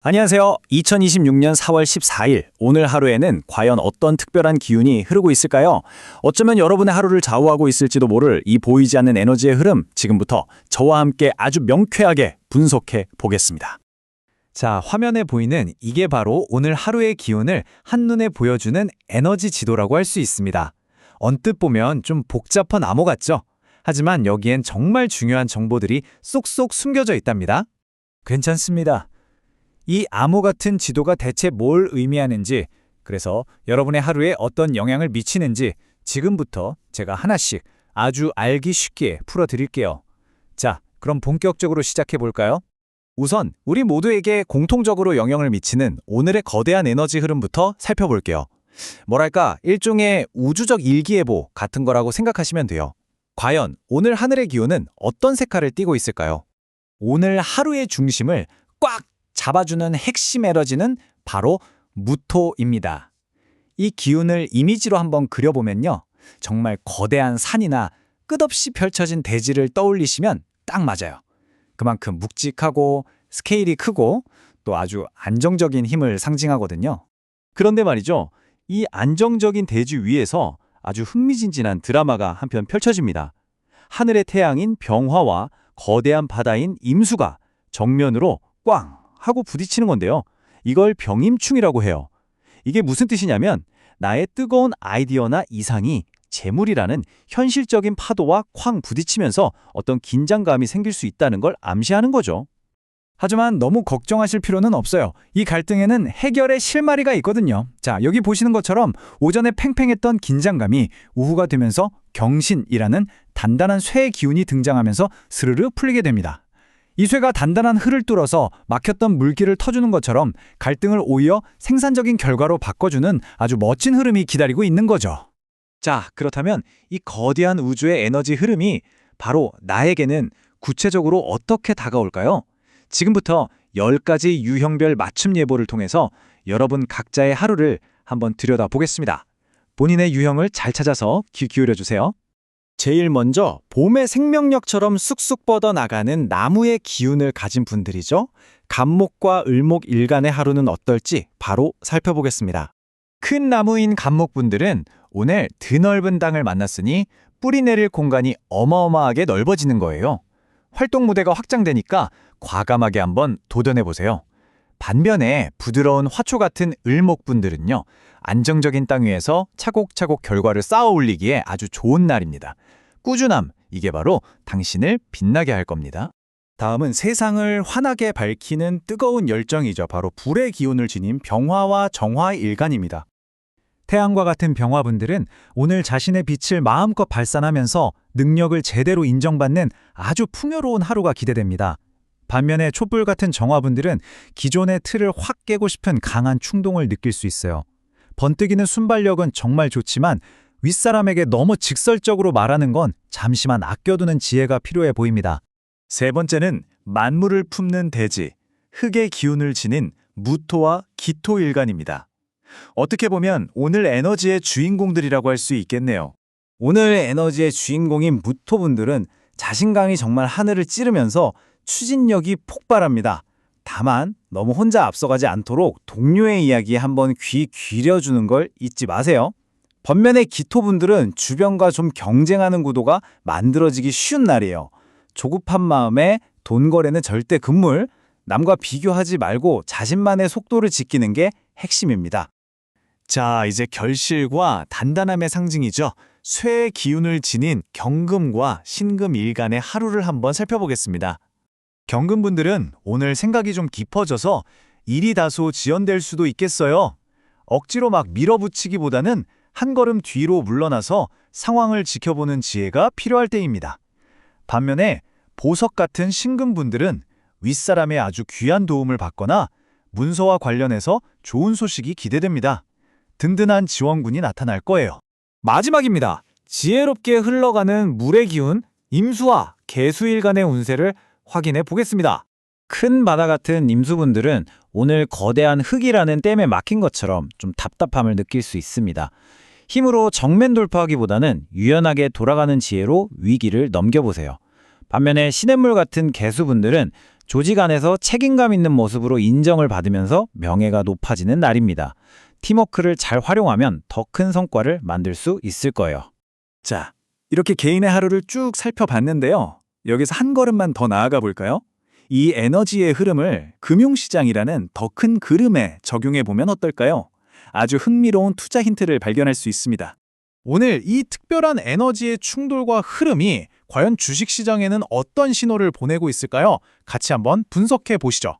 안녕하세요. 2026년 4월 14일 오늘 하루에는 과연 어떤 특별한 기운이 흐르고 있을까요? 어쩌면 여러분의 하루를 좌우하고 있을지도 모를 이 보이지 않는 에너지의 흐름, 지금부터 저와 함께 아주 명쾌하게 분석해 보겠습니다. 자, 화면에 보이는 이게 바로 오늘 하루의 기온을 한눈에 보여주는 에너지 지도라고 할 수 있습니다. 언뜻 보면 좀 복잡한 암호 같죠? 하지만 여기엔 정말 중요한 정보들이 쏙쏙 숨겨져 있답니다. 괜찮습니다. 이 암호 같은 지도가 대체 뭘 의미하는지, 그래서 여러분의 하루에 어떤 영향을 미치는지 지금부터 제가 하나씩 아주 알기 쉽게 풀어드릴게요. 자, 그럼 본격적으로 시작해 볼까요? 우선 우리 모두에게 공통적으로 영향을 미치는 오늘의 거대한 에너지 흐름부터 살펴볼게요. 뭐랄까, 일종의 우주적 일기예보 같은 거라고 생각하시면 돼요. 과연 오늘 하늘의 기온은 어떤 색깔을 띠고 있을까요? 오늘 하루의 중심을 꽉 잡아주는 핵심 에너지는 바로 무토입니다. 이 기운을 이미지로 한번 그려보면요, 정말 거대한 산이나 끝없이 펼쳐진 대지를 떠올리시면 딱 맞아요. 그만큼 묵직하고 스케일이 크고 또 아주 안정적인 힘을 상징하거든요. 그런데 말이죠, 이 안정적인 대지 위에서 아주 흥미진진한 드라마가 한편 펼쳐집니다. 하늘의 태양인 병화와 거대한 바다인 임수가 정면으로 꽝 하고 부딪히는 건데요. 이걸 병임충이라고 해요. 이게 무슨 뜻이냐면 나의 뜨거운 아이디어나 이상이 재물이라는 현실적인 파도와 쾅 부딪히면서 어떤 긴장감이 생길 수 있다는 걸 암시하는 거죠. 하지만 너무 걱정하실 필요는 없어요. 이 갈등에는 해결의 실마리가 있거든요. 자, 여기 보시는 것처럼 오전에 팽팽했던 긴장감이 오후가 되면서 경신이라는 단단한 쇠의 기운이 등장하면서 스르르 풀리게 됩니다. 이 쇠가 단단한 흘을 뚫어서 막혔던 물길을 터주는 것처럼 갈등을 오히려 생산적인 결과로 바꿔주는 아주 멋진 흐름이 기다리고 있는 거죠. 자, 그렇다면 이 거대한 우주의 에너지 흐름이 바로 나에게는 구체적으로 어떻게 다가올까요? 지금부터 10가지 유형별 맞춤 예보를 통해서 여러분 각자의 하루를 한번 들여다보겠습니다. 본인의 유형을 잘 찾아서 귀 기울여주세요. 제일 먼저 봄의 생명력처럼 쑥쑥 뻗어나가는 나무의 기운을 가진 분들이죠. 갑목과 을목 일간의 하루는 어떨지 바로 살펴보겠습니다. 큰 나무인 갑목분들은 오늘 드넓은 땅을 만났으니 뿌리 내릴 공간이 어마어마하게 넓어지는 거예요. 활동 무대가 확장되니까 과감하게 한번 도전해보세요. 반면에 부드러운 화초 같은 을목분들은요, 안정적인 땅 위에서 차곡차곡 결과를 쌓아 올리기에 아주 좋은 날입니다. 꾸준함, 이게 바로 당신을 빛나게 할 겁니다. 다음은 세상을 환하게 밝히는 뜨거운 열정이죠. 바로 불의 기운을 지닌 병화와 정화의 일간입니다. 태양과 같은 병화분들은 오늘 자신의 빛을 마음껏 발산하면서 능력을 제대로 인정받는 아주 풍요로운 하루가 기대됩니다. 반면에 촛불 같은 정화분들은 기존의 틀을 확 깨고 싶은 강한 충동을 느낄 수 있어요. 번뜩이는 순발력은 정말 좋지만 윗사람에게 너무 직설적으로 말하는 건 잠시만 아껴두는 지혜가 필요해 보입니다. 세 번째는 만물을 품는 대지, 흙의 기운을 지닌 무토와 기토일간입니다. 어떻게 보면 오늘 에너지의 주인공들이라고 할 수 있겠네요. 오늘 에너지의 주인공인 무토분들은 자신감이 정말 하늘을 찌르면서 추진력이 폭발합니다. 다만 너무 혼자 앞서가지 않도록 동료의 이야기에 한번 귀 기울여주는 걸 잊지 마세요. 반면에 기토분들은 주변과 좀 경쟁하는 구도가 만들어지기 쉬운 날이에요. 조급한 마음에 돈 거래는 절대 금물, 남과 비교하지 말고 자신만의 속도를 지키는 게 핵심입니다. 자, 이제 결실과 단단함의 상징이죠. 쇠의 기운을 지닌 경금과 신금 일간의 하루를 한번 살펴보겠습니다. 경금분들은 오늘 생각이 좀 깊어져서 일이 다소 지연될 수도 있겠어요. 억지로 막 밀어붙이기보다는 한 걸음 뒤로 물러나서 상황을 지켜보는 지혜가 필요할 때입니다. 반면에 보석 같은 신금분들은 윗사람의 아주 귀한 도움을 받거나 문서와 관련해서 좋은 소식이 기대됩니다. 든든한 지원군이 나타날 거예요. 마지막입니다. 지혜롭게 흘러가는 물의 기운, 임수와 개수일간의 운세를 확인해 보겠습니다. 큰 바다 같은 임수분들은 오늘 거대한 흙이라는 댐에 막힌 것처럼 좀 답답함을 느낄 수 있습니다. 힘으로 정면 돌파하기보다는 유연하게 돌아가는 지혜로 위기를 넘겨보세요. 반면에 시냇물 같은 개수분들은 조직 안에서 책임감 있는 모습으로 인정을 받으면서 명예가 높아지는 날입니다. 팀워크를 잘 활용하면 더 큰 성과를 만들 수 있을 거예요. 자, 이렇게 개인의 하루를 쭉 살펴봤는데요. 여기서 한 걸음만 더 나아가 볼까요? 이 에너지의 흐름을 금융시장이라는 더 큰 그림에 적용해 보면 어떨까요? 아주 흥미로운 투자 힌트를 발견할 수 있습니다. 오늘 이 특별한 에너지의 충돌과 흐름이 과연 주식시장에는 어떤 신호를 보내고 있을까요? 같이 한번 분석해 보시죠.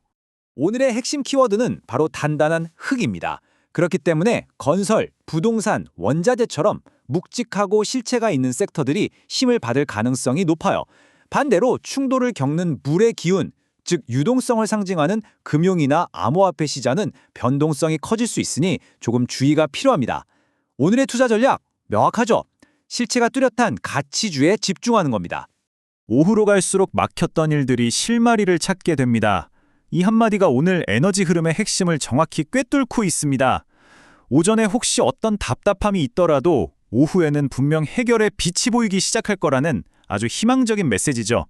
오늘의 핵심 키워드는 바로 단단한 흙입니다. 그렇기 때문에 건설, 부동산, 원자재처럼 묵직하고 실체가 있는 섹터들이 힘을 받을 가능성이 높아요. 반대로 충돌을 겪는 물의 기운, 즉 유동성을 상징하는 금융이나 암호화폐 시장은 변동성이 커질 수 있으니 조금 주의가 필요합니다. 오늘의 투자 전략 명확하죠? 실체가 뚜렷한 가치주에 집중하는 겁니다. 오후로 갈수록 막혔던 일들이 실마리를 찾게 됩니다. 이 한마디가 오늘 에너지 흐름의 핵심을 정확히 꿰뚫고 있습니다. 오전에 혹시 어떤 답답함이 있더라도 오후에는 분명 해결의 빛이 보이기 시작할 거라는 아주 희망적인 메시지죠.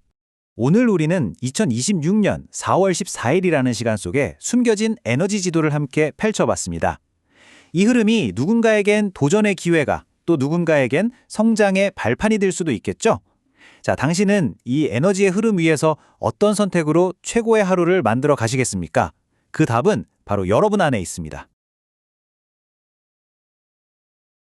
오늘 우리는 2026년 4월 14일이라는 시간 속에 숨겨진 에너지 지도를 함께 펼쳐봤습니다. 이 흐름이 누군가에겐 도전의 기회가, 또 누군가에겐 성장의 발판이 될 수도 있겠죠? 자, 당신은 이 에너지의 흐름 위에서 어떤 선택으로 최고의 하루를 만들어 가시겠습니까? 그 답은 바로 여러분 안에 있습니다.